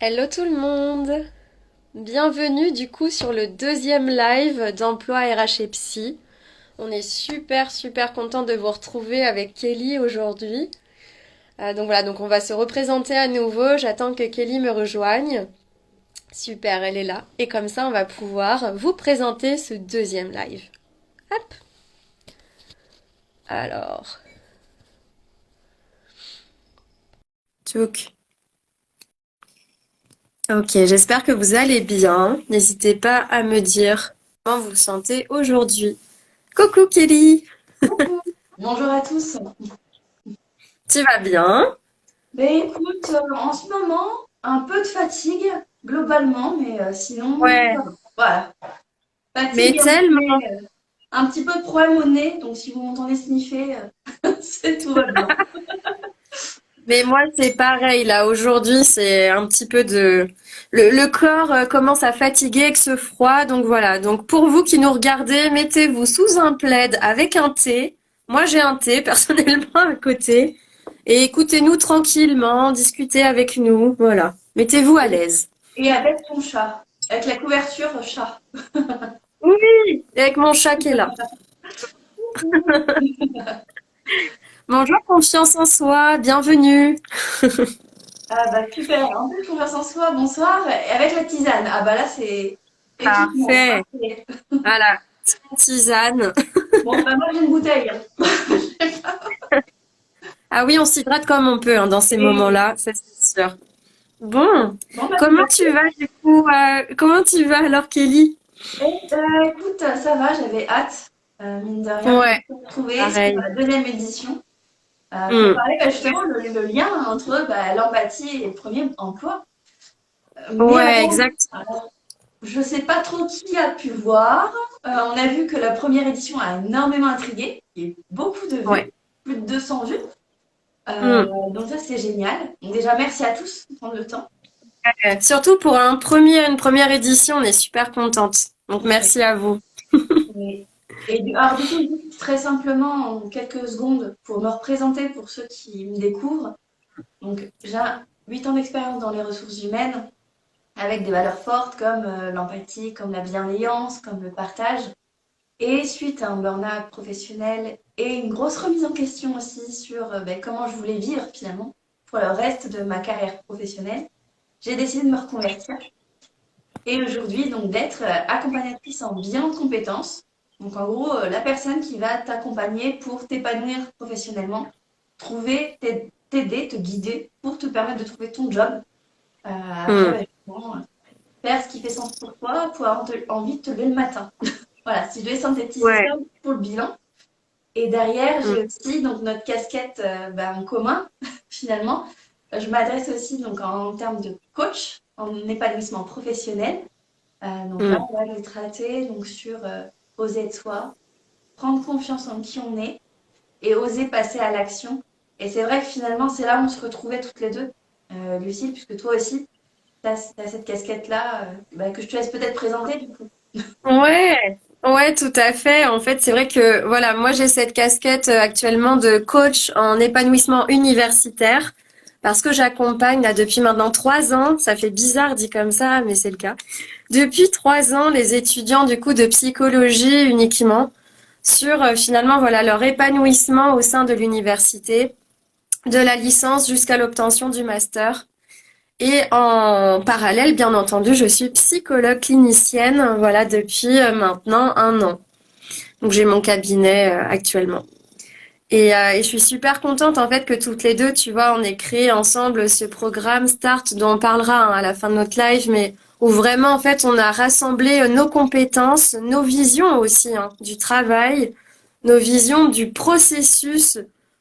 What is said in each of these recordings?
Hello tout le monde! Bienvenue du coup sur le deuxième live d'Emploi RH et Psy. On est super content de vous retrouver avec Kelly aujourd'hui. Donc voilà, donc on va se représenter à nouveau. J'attends que Kelly me rejoigne. Super, elle est là. Et comme ça, on va pouvoir vous présenter ce deuxième live. Hop! Alors, tchouk. Ok, j'espère que vous allez bien. N'hésitez pas à me dire comment vous vous sentez aujourd'hui. Coucou Kelly! Coucou, bonjour à tous. Tu vas bien? Ben écoute, en ce moment, un peu de fatigue globalement, mais sinon, Ouais, ça va. Voilà. mais Fatigue, tellement. un petit peu de problème au nez, donc si vous m'entendez sniffer, c'est tout va bien. Mais moi, c'est pareil, là. Aujourd'hui, c'est un petit peu de... Le corps commence à fatiguer avec ce froid. Donc voilà. Donc pour vous qui nous regardez, mettez-vous sous un plaid avec un thé. Moi, j'ai un thé personnellement à côté. Et écoutez-nous tranquillement, discutez avec nous. Voilà. Mettez-vous à l'aise. Et avec ton chat, avec la couverture chat. Oui, et avec mon chat qui est là. Bonjour, confiance en soi, bienvenue. Ah bah super, en plus confiance en soi, bonsoir, et avec la tisane. Ah bah là c'est équipement, Parfait. parfait. Voilà. Tisane. Bon bah moi j'ai une bouteille. Ah oui, on s'hydrate comme on peut hein, dans ces Et moments-là, ça c'est sûr. Bon, bon bah c'est comment tu parti. vas du coup comment tu vas alors Kelly? Écoute, ça va, j'avais hâte, mine de rien, de Ouais, se retrouver sur pareil. la deuxième édition pour Hmm. parler justement le lien entre l'empathie et le premier emploi. Mais Ouais, alors, exact. je ne sais pas trop qui a pu voir. On a vu que la première édition a énormément intrigué. Il y a eu beaucoup de vues, Ouais. plus de 200 vues. Hmm. Donc ça, c'est génial. Donc déjà, merci à tous de prendre le temps. Surtout pour une première édition, on est super contente. Donc Oui. merci à vous. Alors du coup, juste très simplement, en quelques secondes, pour me représenter pour ceux qui me découvrent. Donc, j'ai 8 ans d'expérience dans les ressources humaines, avec des valeurs fortes comme l'empathie, comme la bienveillance, comme le partage. Et suite à un burn-out professionnel et une grosse remise en question aussi sur comment je voulais vivre finalement pour le reste de ma carrière professionnelle, j'ai décidé de me reconvertir et aujourd'hui donc d'être accompagnatrice en bilan de compétences. Donc en gros, la personne qui va t'accompagner pour t'épanouir professionnellement, t'aider, te guider pour te permettre de trouver ton job. Après, Hmm. justement, faire ce qui fait sens pour toi, pour avoir envie de te lever le matin. Voilà, si je devais synthétiser ça Ouais. pour le bilan. Et derrière, Hmm. j'ai aussi donc notre casquette en commun finalement. Je m'adresse aussi donc en termes de coach en épanouissement professionnel. Donc là, Hmm. on va le traiter donc sur oser être soi, prendre confiance en qui on est et oser passer à l'action. Et c'est vrai que finalement, c'est là où on se retrouvait toutes les deux, Lucille, puisque toi aussi, tu as, cette casquette-là que je te laisse peut-être présenter du coup. Ouais, ouais, tout à fait. En fait, c'est vrai que voilà, moi j'ai cette casquette actuellement de coach en épanouissement universitaire parce que j'accompagne là depuis maintenant 3 ans. Ça fait bizarre dit comme ça, mais c'est le cas. Depuis 3 ans, les étudiants du coup de psychologie uniquement sur finalement voilà leur épanouissement au sein de l'université, de la licence jusqu'à l'obtention du master. Et en parallèle, bien entendu, je suis psychologue clinicienne, voilà, depuis maintenant 1 an. Donc j'ai mon cabinet actuellement. Et je suis super contente en fait que toutes les deux, tu vois, on ait créé ensemble ce programme Start dont on parlera hein, à la fin de notre live, mais où vraiment en fait on a rassemblé nos compétences, nos visions aussi hein, du travail, nos visions du processus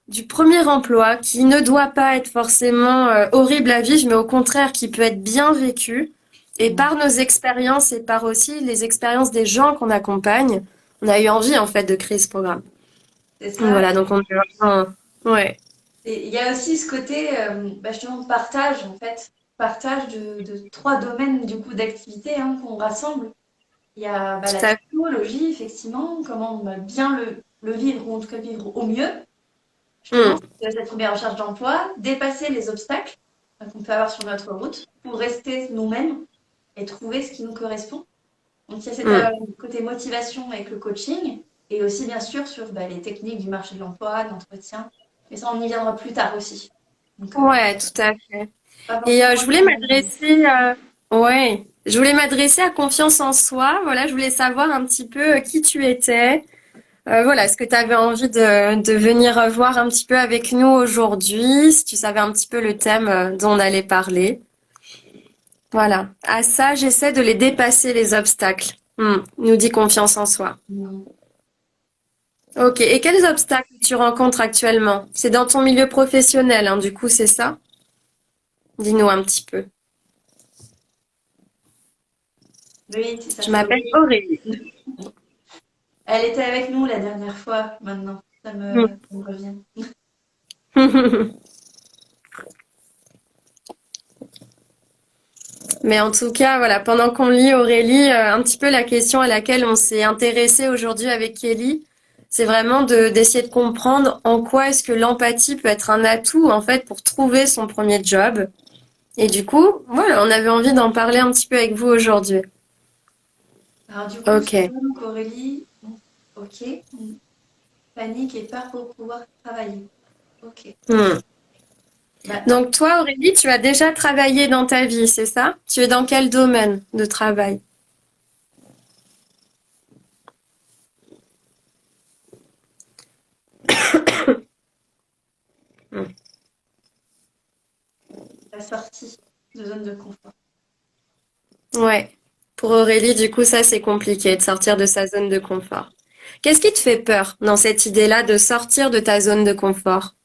du premier emploi qui ne doit pas être forcément horrible à vivre, mais au contraire qui peut être bien vécu. Et par nos expériences et par aussi les expériences des gens qu'on accompagne, on a eu envie en fait de créer ce programme. C'est Donc ça. voilà, donc on est vraiment... Ouais. Et il y a aussi ce côté justement partage en fait, partage de trois domaines du coup d'activité qu'on rassemble. Il y a Tout la à fait. psychologie effectivement, comment bien le vivre ou en tout cas le vivre au mieux, justement, Hmm. cette première recherche d'emploi, dépasser les obstacles. qu'on peut avoir sur notre route pour rester nous-mêmes et trouver ce qui nous correspond. Donc, il y a cet Mm. côté motivation avec le coaching et aussi, bien sûr, sur les techniques du marché de l'emploi, de l'entretien. Mais ça, on y viendra plus tard aussi. Donc, Ouais, tout à fait. pas Et forcément je le voulais temps de- m'adresser, ouais, je voulais m'adresser à confiance en soi. Voilà, je voulais savoir un petit peu qui tu étais. Voilà, est-ce que tu avais envie de venir voir un petit peu avec nous aujourd'hui, si tu savais un petit peu le thème dont on allait parler. Voilà. À ça, j'essaie de les dépasser, les obstacles. Nous dit confiance en soi. Ok. Et quels obstacles tu rencontres actuellement? C'est dans ton milieu professionnel, hein, du coup, c'est ça? Dis-nous un petit peu. Oui, c'est ça, Je c'est m'appelle Aurélie. Aurélie. Elle était avec nous la dernière fois, maintenant. Ça me revient. Mais en tout cas, voilà, pendant qu'on lit Aurélie, un petit peu la question à laquelle on s'est intéressé aujourd'hui avec Kelly, c'est vraiment d'essayer de comprendre en quoi est-ce que l'empathie peut être un atout en fait pour trouver son premier job. Et du coup, voilà, on avait envie d'en parler un petit peu avec vous aujourd'hui. Alors, du coup, je Ok. donc Aurélie, ok, panique et peur pour pouvoir travailler. Ok. Hmm. Bah, Donc toi, Aurélie, tu as déjà travaillé dans ta vie, c'est ça? Tu es dans quel domaine de travail? Hmm. la sortie de zone de confort. Ouais. Pour Aurélie, du coup, ça, c'est compliqué de sortir de sa zone de confort. Qu'est-ce qui te fait peur dans cette idée-là de sortir de ta zone de confort?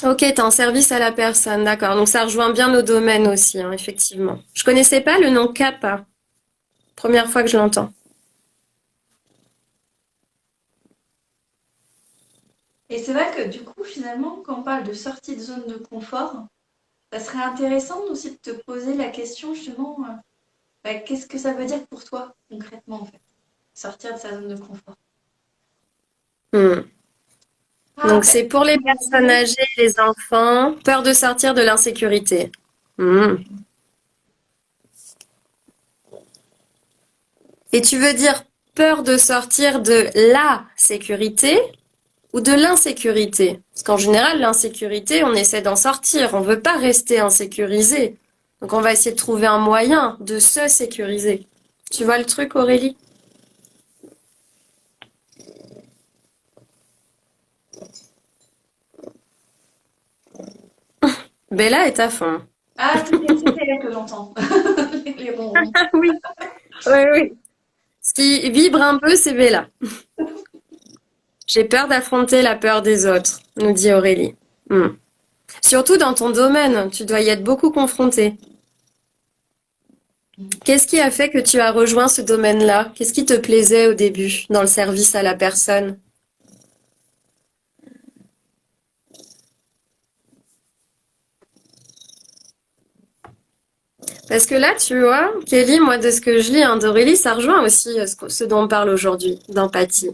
Ok, t'es en service à la personne, d'accord. Donc ça rejoint bien nos domaines aussi, hein, effectivement. Je connaissais pas le nom CAPA. Première fois que je l'entends. Et c'est vrai que du coup, finalement, quand on parle de sortie de zone de confort, ça serait intéressant aussi de te poser la question justement, qu'est-ce que ça veut dire pour toi concrètement en fait, sortir de sa zone de confort. Hmm. Ah, Donc c'est pour les on va personnes dire, âgées, les enfants, peur de sortir de l'insécurité. Hmm. Et tu veux dire peur de sortir de la sécurité ou de l'insécurité? Parce qu'en général, l'insécurité, on essaie d'en sortir. On veut pas rester insécurisé. Donc on va essayer de trouver un moyen de se sécuriser. Tu vois le truc, Aurélie? Bella est à fond. ah, c'est elle que j'entends, les ronrons. Ah oui, oui, oui. Ce qui vibre un peu, c'est Bella. J'ai peur d'affronter la peur des autres, nous dit Aurélie. Hmm. Surtout dans ton domaine, tu dois y être beaucoup confronté. Qu'est-ce qui a fait que tu as rejoint ce domaine-là? Qu'est-ce qui te plaisait au début dans le service à la personne? Parce que là, tu vois, Kelly, moi, de ce que je lis, hein, d'Aurélie, ça rejoint aussi ce dont on parle aujourd'hui, d'empathie.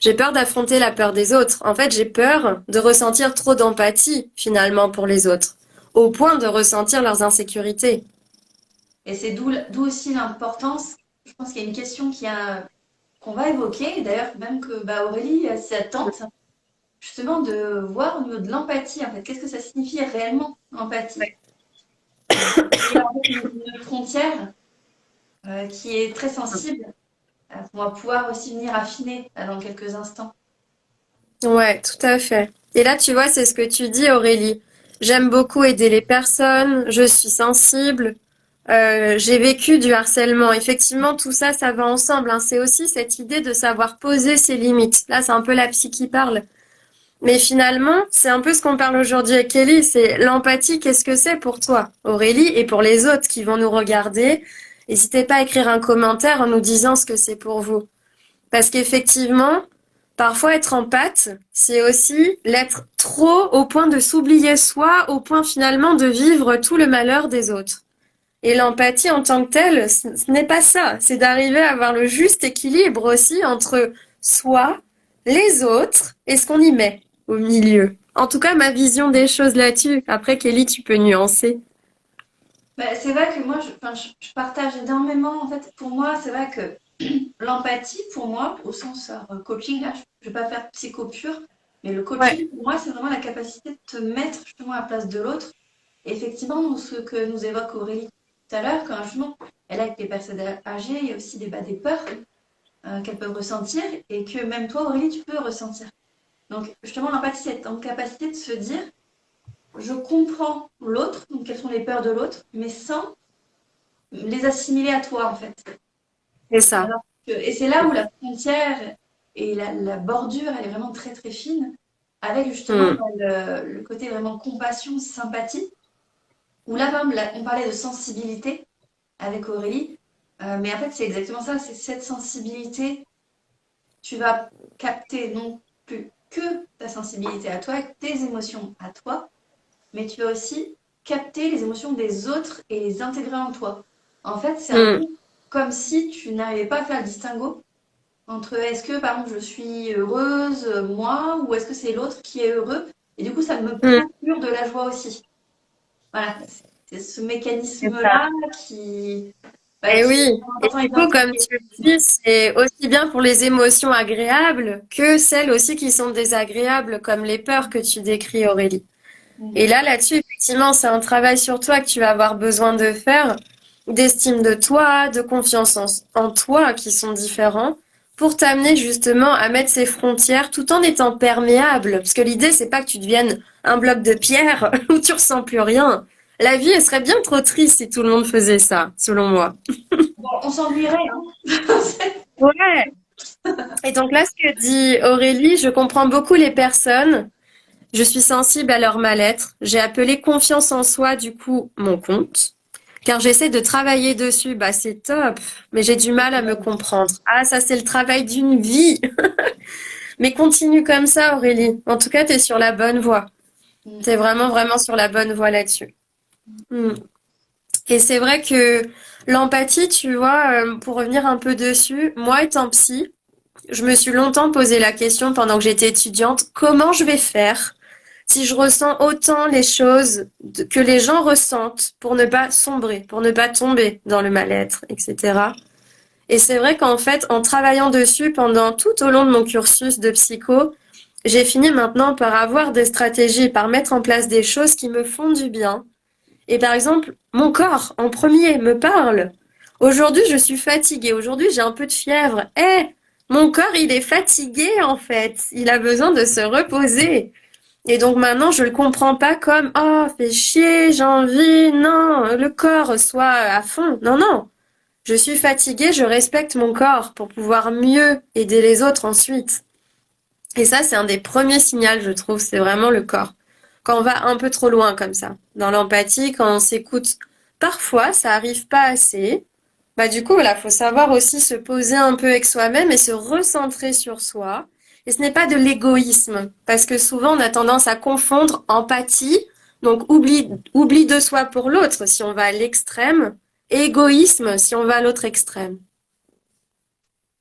J'ai peur d'affronter la peur des autres. En fait, j'ai peur de ressentir trop d'empathie, finalement, pour les autres, au point de ressentir leurs insécurités. Et c'est d'où aussi l'importance. Je pense qu'il y a une question qu'on va évoquer, d'ailleurs même que Aurélie s'y attente, justement de voir au niveau de l'empathie en fait, qu'est-ce que ça signifie réellement empathie. Il y a en fait une frontière qui est très sensible, qu'on va pouvoir aussi venir affiner dans quelques instants. Ouais, tout à fait. Et là, tu vois, c'est ce que tu dis, Aurélie. J'aime beaucoup aider les personnes, je suis sensible, j'ai vécu du harcèlement. Effectivement, tout ça, ça va ensemble, hein. C'est aussi cette idée de savoir poser ses limites. Là, c'est un peu la psy qui parle. Mais finalement, c'est un peu ce qu'on parle aujourd'hui avec Kelly, c'est l'empathie, qu'est-ce que c'est pour toi, Aurélie, et pour les autres qui vont nous regarder. N'hésitez pas à écrire un commentaire en nous disant ce que c'est pour vous. Parce qu'effectivement, parfois être en pâte, c'est aussi l'être trop au point de s'oublier soi, au point finalement de vivre tout le malheur des autres. Et l'empathie en tant que telle, ce n'est pas ça. C'est d'arriver à avoir le juste équilibre aussi entre soi, les autres et ce qu'on y met au milieu. en tout cas ma vision des choses là-dessus. Après, Kelly, tu peux nuancer. Bah, c'est vrai que moi, enfin, je partage énormément. En fait, pour moi, c'est vrai que l'empathie, pour moi, au sens coaching, là, je vais pas faire psycho pur, mais le Ouais, coaching, pour moi, c'est vraiment la capacité de te mettre justement à la place de l'autre. Et effectivement, dans ce que nous évoque Aurélie tout à l'heure, quand justement, elle est avec les personnes âgées, il y a aussi des peurs qu'elles peuvent ressentir et que même toi, Aurélie, tu peux ressentir. Donc, justement, l'empathie, c'est en capacité de se dire, je comprends l'autre, donc quelles sont les peurs de l'autre, mais sans les assimiler à toi, en fait. c'est ça. Et c'est là où la frontière et la bordure, elle est vraiment très très fine, avec justement Hmm. le côté vraiment compassion, sympathie, où là, par exemple, on parlait de sensibilité avec Aurélie, mais en fait, c'est exactement ça, c'est cette sensibilité, tu vas capter non plus que ta sensibilité à toi, tes émotions à toi, mais tu vas aussi capter les émotions des autres et les intégrer en toi. En fait, c'est un peu Hmm. comme si tu n'arrivais pas à faire le distinguo entre est-ce que, par exemple, je suis heureuse, moi, ou est-ce que c'est l'autre qui est heureux, et du coup, ça me Hmm. procure de la joie aussi. Voilà, c'est ce C'est ça. mécanisme-là Et qui est oui, et important à du coup, comme identifier. tu le dis, c'est aussi bien pour les émotions agréables que celles aussi qui sont désagréables, comme les peurs que tu décris, Aurélie. Mm. Et là-dessus, effectivement, c'est un travail sur toi que tu vas avoir besoin de faire, d'estime de toi, de confiance en toi, qui sont différents, pour t'amener justement à mettre ces frontières tout en étant perméable. Parce que l'idée, c'est pas que tu deviennes un bloc de pierre où tu ressens plus rien. La vie, elle serait bien trop triste si tout le monde faisait ça, selon moi. Bon, on s'ennuierait, hein. Ouais. Et donc là, ce que dit Aurélie, je comprends beaucoup les personnes. Je suis sensible à leur mal-être. J'ai appelé confiance en soi, du coup, mon compte. Car j'essaie de travailler dessus. Bah, c'est top. Mais j'ai du mal à me comprendre. Ah, ça, c'est le travail d'une vie. Mais continue comme ça, Aurélie. En tout cas, t'es sur la bonne voie. Mm. T'es vraiment, vraiment sur la bonne voie là-dessus. Hmm. Et c'est vrai que l'empathie, tu vois, pour revenir un peu dessus, moi étant psy, je me suis longtemps posé la question pendant que j'étais étudiante, comment je vais faire si je ressens autant les choses que les gens ressentent pour ne pas sombrer, pour ne pas tomber dans le mal-être, etc. Et c'est vrai qu'en fait, en travaillant dessus pendant tout au long de mon cursus de psycho, j'ai fini maintenant par avoir des stratégies, par mettre en place des choses qui me font du bien. Et par exemple, mon corps en premier me parle. Aujourd'hui, je suis fatiguée. Aujourd'hui, j'ai un peu de fièvre. Mon corps, il est fatigué en fait. Il a besoin de se reposer. Et donc maintenant, je le comprends pas comme oh, fais chier, j'ai envie. Non, le corps soit à fond. Non, non. Je suis fatiguée, je respecte mon corps pour pouvoir mieux aider les autres ensuite. Et ça, c'est un des premiers signaux, je trouve, c'est vraiment le corps. Quand on va un peu trop loin comme ça, dans l'empathie, quand on s'écoute, parfois, ça arrive pas assez. Bah du coup, voilà, faut savoir aussi se poser un peu avec soi-même et se recentrer sur soi. Et ce n'est pas de l'égoïsme, parce que souvent on a tendance à confondre empathie, donc oubli de soi pour l'autre si on va à l'extrême, et égoïsme si on va à l'autre extrême.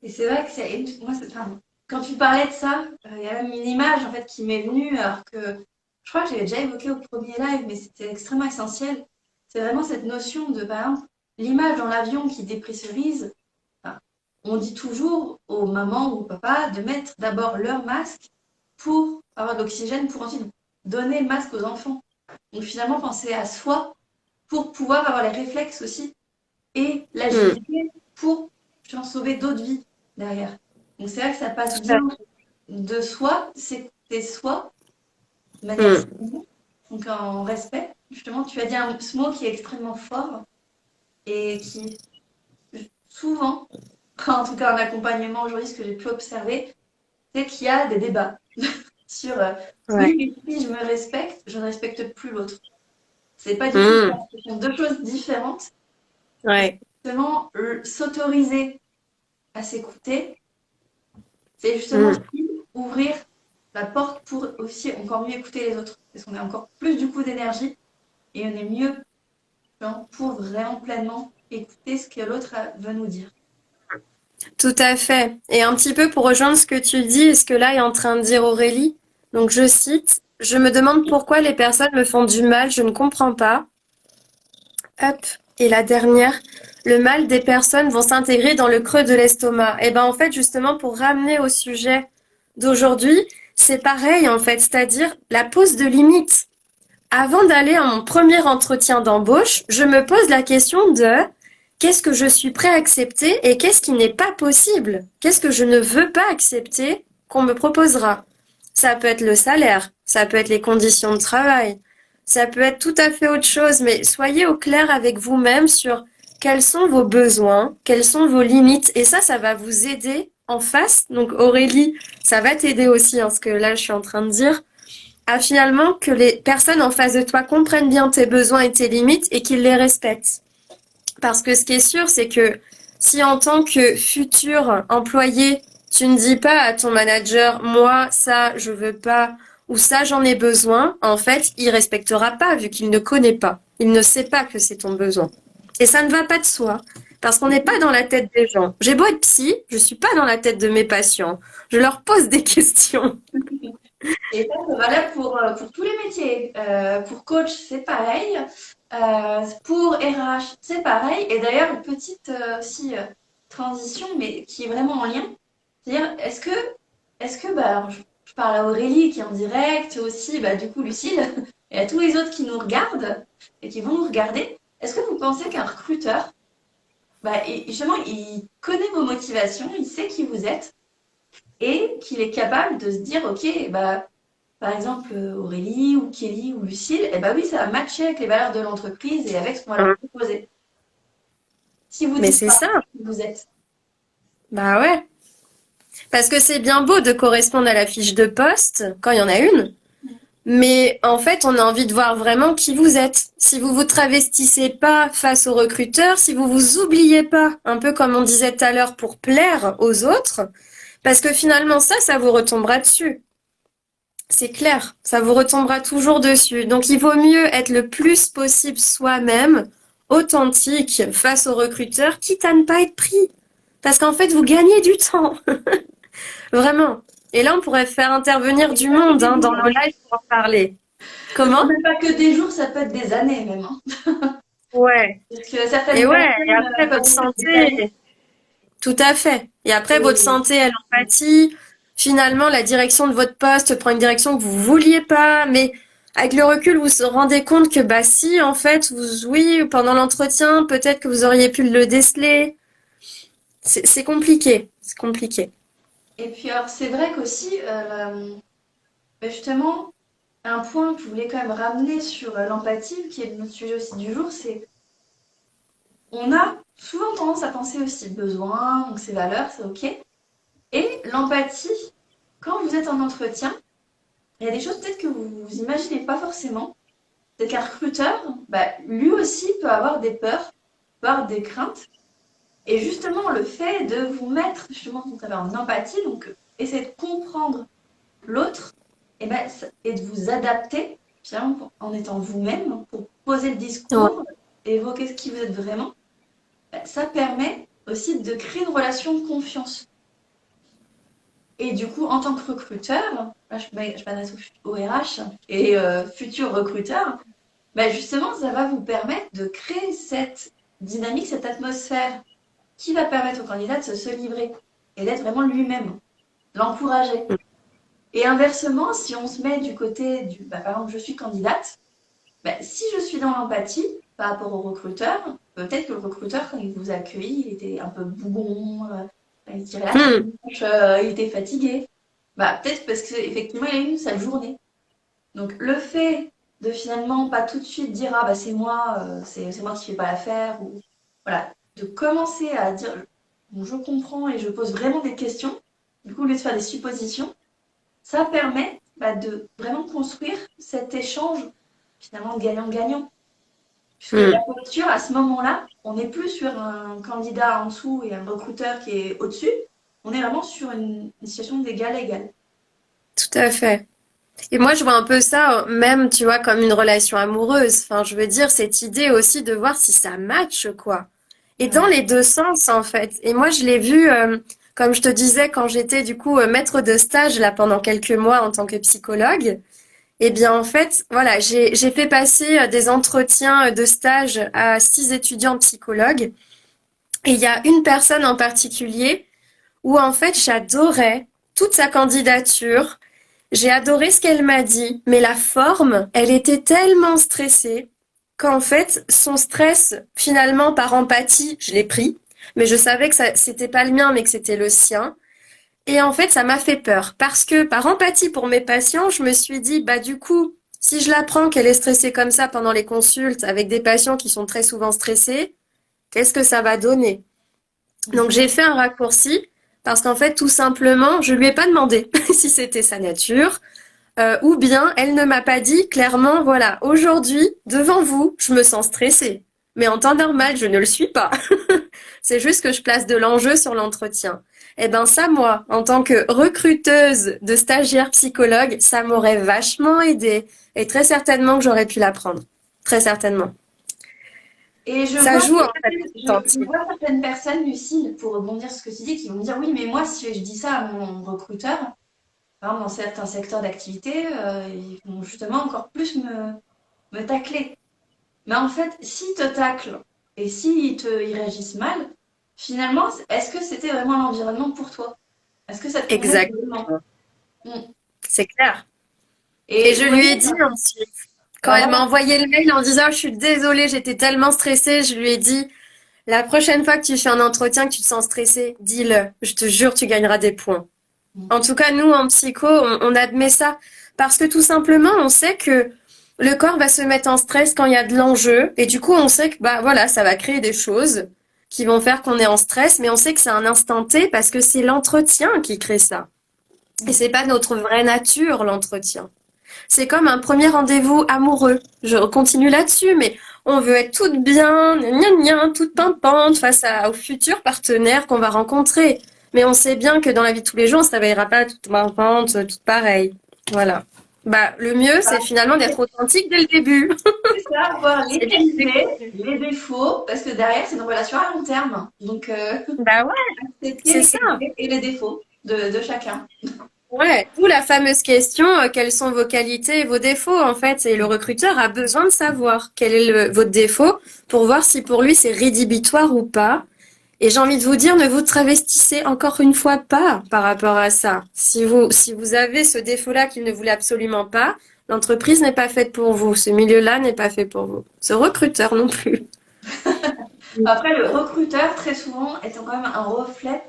Et c'est vrai que moi, enfin, quand tu parlais de ça, il y a même une image en fait qui m'est venue, alors que je crois que j'avais déjà évoqué au premier live, mais c'était extrêmement essentiel. C'est vraiment cette notion de, par exemple, l'image dans l'avion qui dépressurise. Enfin, on dit toujours aux mamans ou aux papas de mettre d'abord leur masque pour avoir de l'oxygène, pour ensuite donner le masque aux enfants. Donc finalement, penser à soi pour pouvoir avoir les réflexes aussi et Hmm, l'agilité pour justement sauver d'autres vies derrière. Donc c'est vrai que ça passe tout à bien de soi, s'écouter soi de manière fait. saine, donc en respect. Justement, tu as dit ce mot qui est extrêmement fort et qui souvent, en tout cas en accompagnement aujourd'hui, ce que j'ai pu observer, c'est qu'il y a des débats sur Ouais. oui, mais si je me respecte, je ne respecte plus l'autre. C'est pas du tout ça. Hmm, Ce sont deux choses différentes. Et ouais. justement, s'autoriser à s'écouter, c'est justement Hmm. aussi ouvrir la porte pour aussi encore mieux écouter les autres. Parce qu'on a encore plus du coup d'énergie et on est mieux pour vraiment pleinement écouter ce que l'autre veut nous dire. Tout à fait. Et un petit peu pour rejoindre ce que tu dis et ce que là est en train de dire Aurélie. Donc je cite, Je me demande pourquoi les personnes me font du mal, je ne comprends pas. Hop. Et la dernière, le mal des personnes vont s'intégrer dans le creux de l'estomac. Et ben en fait, justement, pour ramener au sujet d'aujourd'hui, c'est pareil en fait, c'est-à-dire la pose de limites. Avant d'aller à mon premier entretien d'embauche, je me pose la question de qu'est-ce que je suis prêt à accepter et qu'est-ce qui n'est pas possible? Qu'est-ce que je ne veux pas accepter qu'on me proposera? Ça peut être le salaire, ça peut être les conditions de travail, ça peut être tout à fait autre chose, mais soyez au clair avec vous-même sur quels sont vos besoins, quelles sont vos limites, et ça va vous aider en face. Donc Aurélie, ça va t'aider aussi, ce que là je suis en train de dire, à finalement que les personnes en face de toi comprennent bien tes besoins et tes limites et qu'ils les respectent. Parce que ce qui est sûr, c'est que si en tant que futur employé, tu ne dis pas à ton manager, moi, ça, je veux pas, ou ça, j'en ai besoin, en fait, il respectera pas vu qu'il ne connaît pas. Il ne sait pas que c'est ton besoin. Et ça ne va pas de soi. Parce qu'on n'est pas dans la tête des gens. J'ai beau être psy, je suis pas dans la tête de mes patients. Je leur pose des questions. Et ça, c'est valable pour tous les métiers. Pour coach, c'est pareil. Pour RH, c'est pareil. Et d'ailleurs, une petite aussi transition, mais qui est vraiment en lien. C'est-à-dire, est-ce que bah, alors, je parle à Aurélie qui est en direct, aussi, bah, du coup, Lucille, et à tous les autres qui nous regardent et qui vont nous regarder. Est-ce que vous pensez qu'un recruteur, bah, justement, il connaît vos motivations, il sait qui vous êtes et qu'il est capable de se dire, OK, bah, par exemple, Aurélie ou Kelly ou Lucille, eh bah oui, ça va matcher avec les valeurs de l'entreprise et avec ce qu'on va leur proposer. Si vous Mais dites c'est pas ça. qui vous êtes. Bah ouais. Parce que c'est bien beau de correspondre à la fiche de poste, quand il y en a une, mais en fait, on a envie de voir vraiment qui vous êtes. Si vous vous travestissez pas face aux recruteurs, si vous vous oubliez pas, un peu comme on disait tout à l'heure, pour plaire aux autres, parce que finalement, ça vous retombera dessus. C'est clair, ça vous retombera toujours dessus. Donc, il vaut mieux être le plus possible soi-même, authentique, face aux recruteurs, quitte à ne pas être pris. Parce qu'en fait, vous gagnez du temps. Vraiment. Et là, on pourrait faire intervenir Et du pas que monde des dans jours, nos hein. lives pour en parler. Ce Comment? sont même pas que des jours, ça peut être des années même, hein. Ouais. Parce que Et certaines ouais, et personnes après votre peuvent mettre des années. santé, tout à fait. Et après votre Et santé, elle en pâtit. Finalement, la direction de votre poste prend une direction que vous vouliez pas, mais avec le recul, vous vous rendez compte que bah si, en fait, oui, pendant l'entretien, peut-être que vous auriez pu le déceler. C'est compliqué, c'est compliqué. et puis alors c'est vrai qu'aussi, bah, justement, un point que je voulais quand même ramener sur l'empathie, qui est notre sujet aussi du jour, c'est on a souvent tendance à penser aussi besoin, donc ses valeurs, c'est ok. Et l'empathie, quand vous êtes en entretien, il y a des choses peut-être que vous imaginez pas forcément. C'est qu'un recruteur, bah, lui aussi peut avoir des peurs, peut avoir des craintes. Et justement, le fait de vous mettre justement en empathie, donc essayer de comprendre l'autre, et, ben, et de vous adapter, finalement, en étant vous-même, pour poser le Ouais. discours, évoquer ce qui vous êtes vraiment, ben, ça permet aussi de créer une relation de confiance. Et du coup, en tant que recruteur, là, je m'adresse au RH et futur recruteur, ben justement, ça va vous permettre de créer cette dynamique, cette atmosphère qui va permettre au candidat de se livrer et d'être vraiment lui-même, l'encourager. Et inversement, si on se met du côté du, bah, par exemple, je suis candidate, bah, si je suis dans l'empathie par rapport au recruteur, peut-être que le recruteur, quand il vous a accueilli, il était un peu bougon, il tirait la Hmm. tronche, il était fatigué. Bah, peut-être parce qu'effectivement, il a eu une sale journée. Donc, le fait de finalement pas tout de suite dire, ah bah c'est moi, c'est moi qui fais pas l'affaire, ou voilà, de commencer à dire, bon, je comprends et je pose vraiment des questions, du coup, au lieu de faire des suppositions, ça permet bah, de vraiment construire cet échange finalement gagnant-gagnant. Puisque la Hmm. posture, à ce moment-là, on n'est plus sur un candidat en dessous et un recruteur qui est au-dessus. On est vraiment sur une situation d'égal à égal. Tout à fait. Et moi, je vois un peu ça, même, tu vois, comme une relation amoureuse. Enfin, je veux dire, cette idée aussi de voir si ça match, quoi. Et dans Ouais. les deux sens, en fait. Et moi, je l'ai vu, comme je te disais, quand j'étais, du coup, maître de stage, là, pendant quelques mois en tant que psychologue. Eh bien, en fait, voilà, j'ai fait passer des entretiens de stage à 6 étudiants psychologues. Et il y a une personne en particulier où, en fait, j'adorais toute sa candidature. J'ai adoré ce qu'elle m'a dit, mais la forme, elle était tellement stressée qu'en fait, son stress, finalement, par empathie, je l'ai pris, mais je savais que ça, c'était pas le mien, mais que c'était le sien. Et en fait, ça m'a fait peur parce que par empathie pour mes patients, je me suis dit, bah du coup, si je l'apprends qu'elle est stressée comme ça pendant les consultes avec des patients qui sont très souvent stressés, qu'est-ce que ça va donner? Donc j'ai fait un raccourci parce qu'en fait, tout simplement, je lui ai pas demandé si c'était sa nature. Ou bien elle ne m'a pas dit clairement, voilà, aujourd'hui, devant vous, je me sens stressée. Mais en temps normal, je ne le suis pas. C'est juste que je place de l'enjeu sur l'entretien. Eh ben ça, moi, en tant que recruteuse de stagiaires psychologues, ça m'aurait vachement aidé. Et très certainement que j'aurais pu l'apprendre. Très certainement. Et Ça joue en fait. je vois certaines personnes, Lucille, pour rebondir sur ce que tu dis, qui vont me dire, oui, mais moi, si je dis ça à mon recruteur, par exemple, dans certains secteurs d'activité, ils vont justement encore plus me tacler. Mais en fait, s'ils te taclent et ils réagissent mal, finalement, est-ce que c'était vraiment l'environnement pour toi? Est-ce que ça te convient vraiment? Exactement. Mm. C'est clair. Et Et je vous lui voyez, ai dit ensuite, quand bah elle m'a voilà. envoyé le mail en disant je suis désolée, j'étais tellement stressée, je lui ai dit la prochaine fois que tu fais un entretien, que tu te sens stressé, dis-le. Je te jure, tu gagneras des points. Mm. En tout cas, nous, en psycho, on admet ça. Parce que tout simplement, on sait que le corps va se mettre en stress quand il y a de l'enjeu. Et du coup, on sait que, bah, voilà, ça va créer des choses qui vont faire qu'on est en stress. Mais on sait que c'est un instant T parce que c'est l'entretien qui crée ça. Et c'est pas notre vraie nature, l'entretien. C'est comme un premier rendez-vous amoureux. Je continue là-dessus, mais on veut être toute bien, gna gna, toute pimpante au futur partenaire qu'on va rencontrer. Mais on sait bien que dans la vie de tous les jours, on ne se réveillera pas toute pimpante, toute pareille. Voilà. Bah, le mieux, c'est finalement d'être authentique dès le début. C'est ça, voir les C'est bien le qualités, début. les défauts, parce que derrière, c'est une relation à long terme. Donc, Bah ouais, accepter c'est les ça. qualités et les défauts de chacun. Ouais, d'où la fameuse question, quelles sont vos qualités et vos défauts en fait? Et le recruteur a besoin de savoir quel est votre défaut pour voir si pour lui c'est rédhibitoire ou pas. Et j'ai envie de vous dire, ne vous travestissez encore une fois pas par rapport à ça. Si vous avez ce défaut-là qu'il ne voulait absolument pas, l'entreprise n'est pas faite pour vous. Ce milieu-là n'est pas fait pour vous. Ce recruteur non plus. Après, le recruteur, très souvent, est quand même un reflet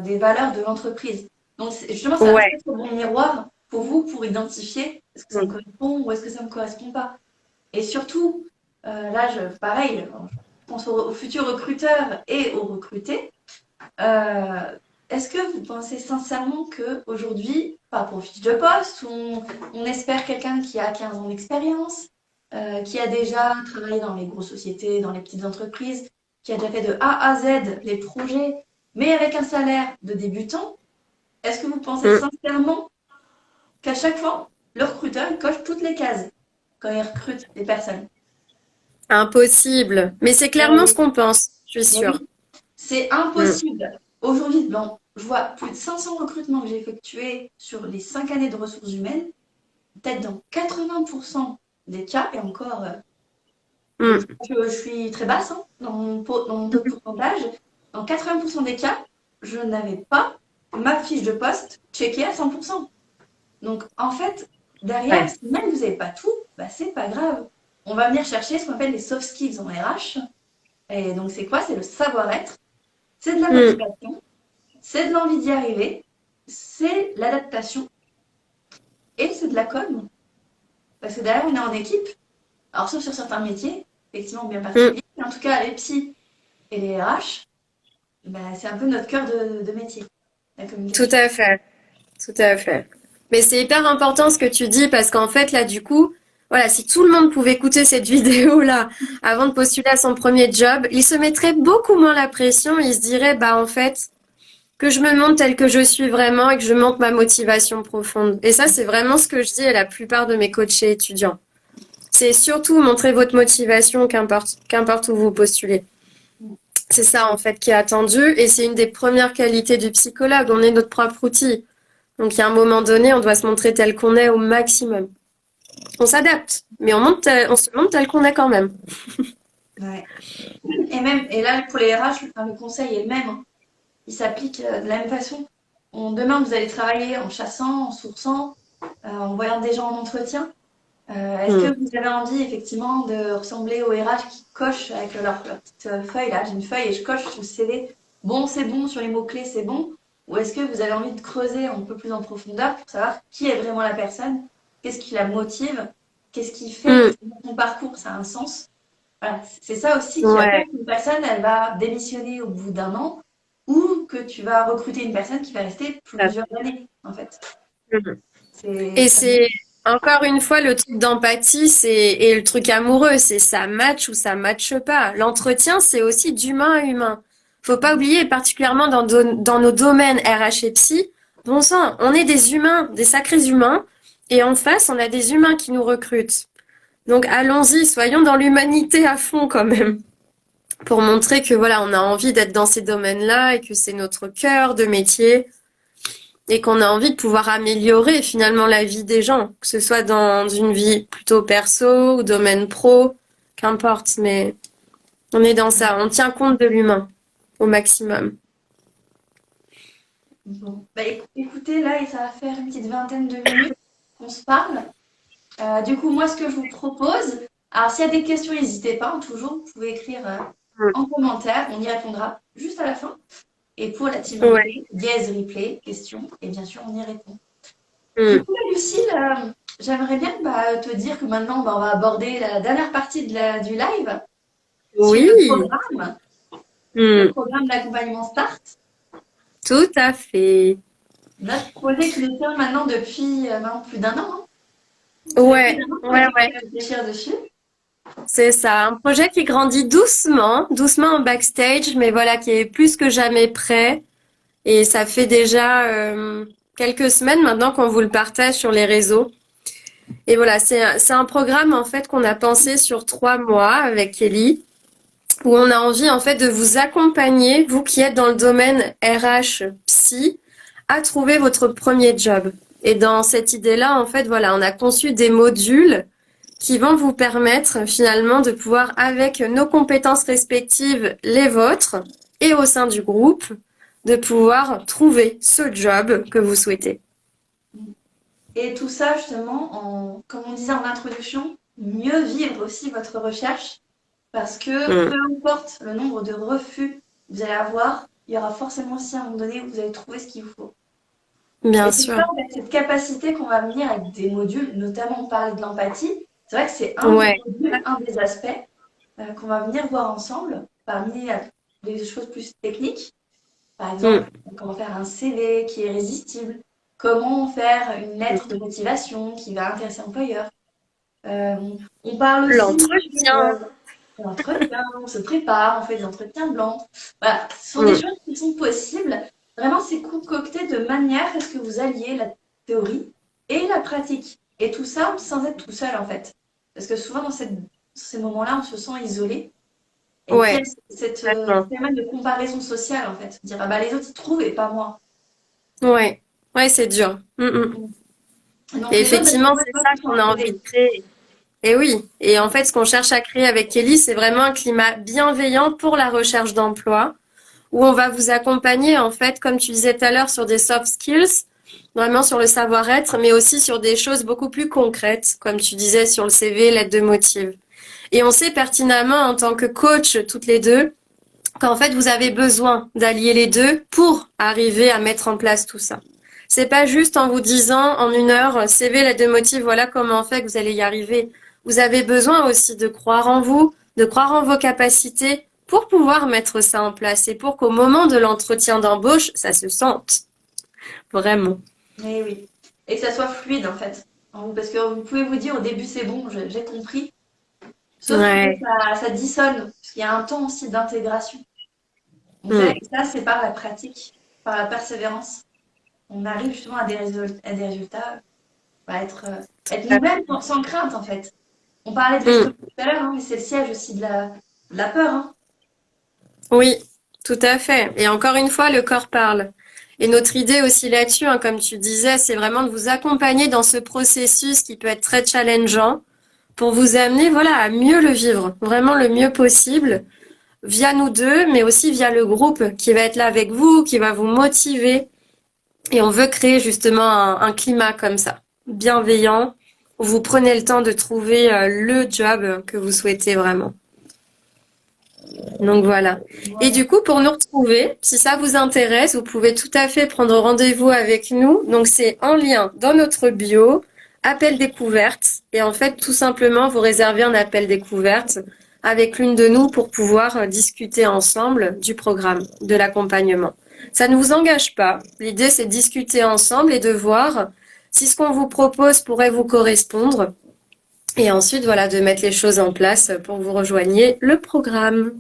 des valeurs de l'entreprise. Donc, justement, c'est un Ouais. très bon miroir pour vous pour identifier est-ce que ça me correspond ou est-ce que ça me correspond pas. Et surtout, là, pareil, je pense aux futurs recruteurs et aux recrutés. Euh, Est-ce que vous pensez sincèrement qu'aujourd'hui, par rapport aux fiches de poste, on espère quelqu'un qui a 15 ans d'expérience, qui a déjà travaillé dans les grosses sociétés, dans les petites entreprises, qui a déjà fait de A à Z les projets, mais avec un salaire de débutant? Est-ce que vous pensez Mm. sincèrement qu'à chaque fois, le recruteur il coche toutes les cases quand il recrute des personnes? Impossible. Mais c'est clairement ce Euh, qu'on pense, je suis mais sûre. oui, c'est Mm. impossible. Aujourd'hui, bon, je vois plus de 500 recrutements que j'ai effectués sur les 5 années de ressources humaines. Peut-être dans 80% des cas, et encore, Mm. je suis très basse hein, dans mon taux de pourcentage, dans 80% des cas, je n'avais pas ma fiche de poste checkée à 100%. Donc, en fait, derrière, Ouais. si même vous n'avez pas tout, bah, c'est pas grave. On va venir chercher ce qu'on appelle les soft skills en RH. Et donc, c'est quoi? C'est le savoir-être, c'est de la Mm. motivation, c'est de l'envie d'y arriver, c'est l'adaptation et c'est de la com. Parce que derrière, on est en équipe. Alors, sauf sur certains métiers, effectivement bien Mm. particuliers, mais en tout cas, les psys et les RH, bah, c'est un peu notre cœur de métier, la Tout communication. à fait. Tout à fait. Mais c'est hyper important ce que tu dis parce qu'en fait, là, du coup, voilà, si tout le monde pouvait écouter cette vidéo-là avant de postuler à son premier job, il se mettrait beaucoup moins la pression. Il se dirait, bah, en fait, que je me montre telle que je suis vraiment et que je montre ma motivation profonde. Et ça, c'est vraiment ce que je dis à la plupart de mes coachés étudiants. C'est surtout montrer votre motivation qu'importe où vous postulez. C'est ça, en fait, qui est attendu et c'est une des premières qualités du psychologue. On est notre propre outil. Donc, il y a un moment donné, on doit se montrer tel qu'on est au maximum. On s'adapte, mais on se montre tel qu'on est quand même. Ouais. Et là, pour les RH, le conseil est le même, hein. Il s'applique de la même façon. Demain, vous allez travailler en chassant, en sourçant, en voyant des gens en entretien. Est-ce Mm. que vous avez envie effectivement de ressembler aux RH qui cochent avec leur petite feuille là? J'ai une feuille et je coche sur le CV. Bon, c'est bon, sur les mots-clés, c'est bon. Ou est-ce que vous avez envie de creuser un peu plus en profondeur pour savoir qui est vraiment la personne? Qu'est-ce qui la motive? Qu'est-ce qui fait que Mm. son parcours, ça a un sens? Voilà, c'est ça aussi qui va faire Ouais. qu'une personne, elle va démissionner au bout d'un an ou que tu vas recruter une personne qui va rester plusieurs années, en fait. Mm. C'est Et ça. c'est encore une fois le truc d'empathie, et le truc amoureux, c'est ça match ou ça matche pas. L'entretien, c'est aussi d'humain à humain. Faut pas oublier, particulièrement dans nos domaines RH et psy, bon sang, on est des humains, des sacrés humains, et en face, on a des humains qui nous recrutent. Donc allons-y, soyons dans l'humanité à fond quand même, pour montrer que voilà, on a envie d'être dans ces domaines-là et que c'est notre cœur de métier et qu'on a envie de pouvoir améliorer finalement la vie des gens, que ce soit dans une vie plutôt perso ou domaine pro, qu'importe, mais on est dans ça, on tient compte de l'humain au maximum. Bon. Bah, écoutez, là, et ça va faire une petite vingtaine de minutes qu'on se parle. Du coup, moi, ce que je vous propose, alors s'il y a des questions, n'hésitez pas, hein, toujours, vous pouvez écrire en commentaire, on y répondra juste à la fin. Et pour la team Ouais. replay, dièse replay, questions, et bien sûr, on y répond. Du Mm. coup, Lucille, j'aimerais bien te dire que maintenant, bah, on va aborder la dernière partie du live sur Oui. le Mm. programme d'accompagnement START, Tout à fait. notre projet qui nous tient maintenant depuis maintenant plus d'un an, hein. Ça fait plus Ouais, d'un an qu'on a ouais, commencé ouais. à réfléchir dessus. C'est ça, un projet qui grandit doucement, doucement en backstage, mais voilà, qui est plus que jamais prêt. Et ça fait déjà quelques semaines maintenant qu'on vous le partage sur les réseaux. Et voilà, c'est un programme en fait qu'on a pensé sur 3 mois avec Kelly, où on a envie en fait de vous accompagner, vous qui êtes dans le domaine RH psy, à trouver votre premier job. Et dans cette idée-là, en fait, voilà, on a conçu des modules qui vont vous permettre finalement de pouvoir, avec nos compétences respectives, les vôtres, et au sein du groupe, de pouvoir trouver ce job que vous souhaitez. Et tout ça, justement, comme on disait en introduction, mieux vivre aussi votre recherche parce que Mm. peu importe le nombre de refus que vous allez avoir, il y aura forcément aussi un moment donné où vous allez trouver ce qu'il vous faut. Et Bien c'est ça, sûr. en fait, cette capacité qu'on va venir avec des modules, notamment on parlait de l'empathie. C'est vrai que c'est un des Ouais. modules, un des aspects qu'on va venir voir ensemble parmi les choses plus techniques. Par Mm. exemple, comment faire un CV qui est résistible, comment faire une lettre de motivation qui va intéresser l'employeur. Euh, on parle aussi sur L'entretien. l'entretien, on se prépare, on fait des entretiens blancs. Voilà, ce sont des Mm. choses qui sont possibles. Vraiment, c'est concocté de manière à ce que vous alliez la théorie et la pratique. Et tout ça sans être tout seul, en fait. Parce que souvent, dans ces moments-là, on se sent isolé. Et puis, il y Ouais, a cette complètement. phénomène de comparaison sociale, en fait. Dire, ah bah, les autres, ils trouvent et pas moi. Ouais. Ouais, c'est dur. Mm, mm. Donc, Et les autres, bah, effectivement, c'est c'est pas ça qui sont qu'on à a envie côté. de créer. Et oui. Et en fait, ce qu'on cherche à créer avec Kelly, c'est vraiment un climat bienveillant pour la recherche d'emploi, où on va vous accompagner, en fait, comme tu disais tout à l'heure, sur des soft skills, vraiment sur le savoir-être, mais aussi sur des choses beaucoup plus concrètes, comme tu disais sur le CV, l'aide de motive. Et on sait pertinemment, en tant que coach, toutes les deux, qu'en fait, vous avez besoin d'allier les deux pour arriver à mettre en place tout ça. C'est pas juste en vous disant en 1 heure, CV, lettre de motif, voilà comment on fait que vous allez y arriver. Vous avez besoin aussi de croire en vous, de croire en vos capacités pour pouvoir mettre ça en place et pour qu'au moment de l'entretien d'embauche, ça se sente. Vraiment. Mais oui. Et que ça soit fluide, en fait. Parce que vous pouvez vous dire, au début, c'est bon, j'ai compris. Sauf que Ouais. ça dissonne, parce qu'il y a un temps aussi d'intégration. Donc Mm. ça, c'est par la pratique, par la persévérance. On arrive justement à des résultats, à être nous-mêmes sans crainte, en fait. On parlait de Mm. l'estomac tout à l'heure, hein, mais c'est le siège aussi de la peur, hein. Oui, tout à fait. Et encore une fois, le corps parle. Et notre idée aussi là-dessus, hein, comme tu disais, c'est vraiment de vous accompagner dans ce processus qui peut être très challengeant pour vous amener, voilà, à mieux le vivre, vraiment le mieux possible, via nous deux, mais aussi via le groupe qui va être là avec vous, qui va vous motiver. Et on veut créer justement un climat comme ça, bienveillant, où vous prenez le temps de trouver le job que vous souhaitez vraiment. Donc voilà. Et Voilà. du coup, pour nous retrouver, si ça vous intéresse, vous pouvez tout à fait prendre rendez-vous avec nous. Donc c'est en lien dans notre bio, appel découverte. Et en fait, tout simplement, vous réservez un appel découverte avec l'une de nous pour pouvoir discuter ensemble du programme, de l'accompagnement. Ça ne vous engage pas. L'idée, c'est de discuter ensemble et de voir si ce qu'on vous propose pourrait vous correspondre. Et ensuite, voilà, de mettre les choses en place pour que vous rejoigniez le programme.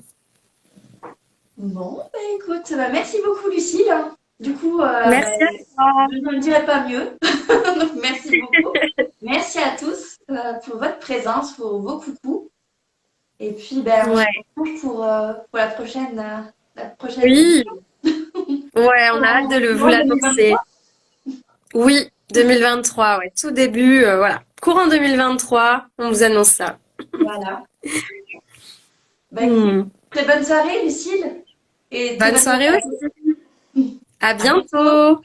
Bon, bah, écoute, bah, merci beaucoup, Lucille. Du coup, bah, Merci à toi. je ne dirais pas mieux. Donc, merci beaucoup. Merci à tous pour votre présence, pour vos coucous. Et puis, ben, on se Ouais. retrouve pour la prochaine Oui, émission. ouais, on a hâte de vous Courant l'annoncer. 2023. Oui, 2023, ouais, tout début, voilà. Courant 2023, on vous annonce ça. Voilà. Bah, écoute, Hmm. très bonne soirée, Lucille. Et très Bonne bonne soirée soirée à aussi. tous. À À bientôt. bientôt.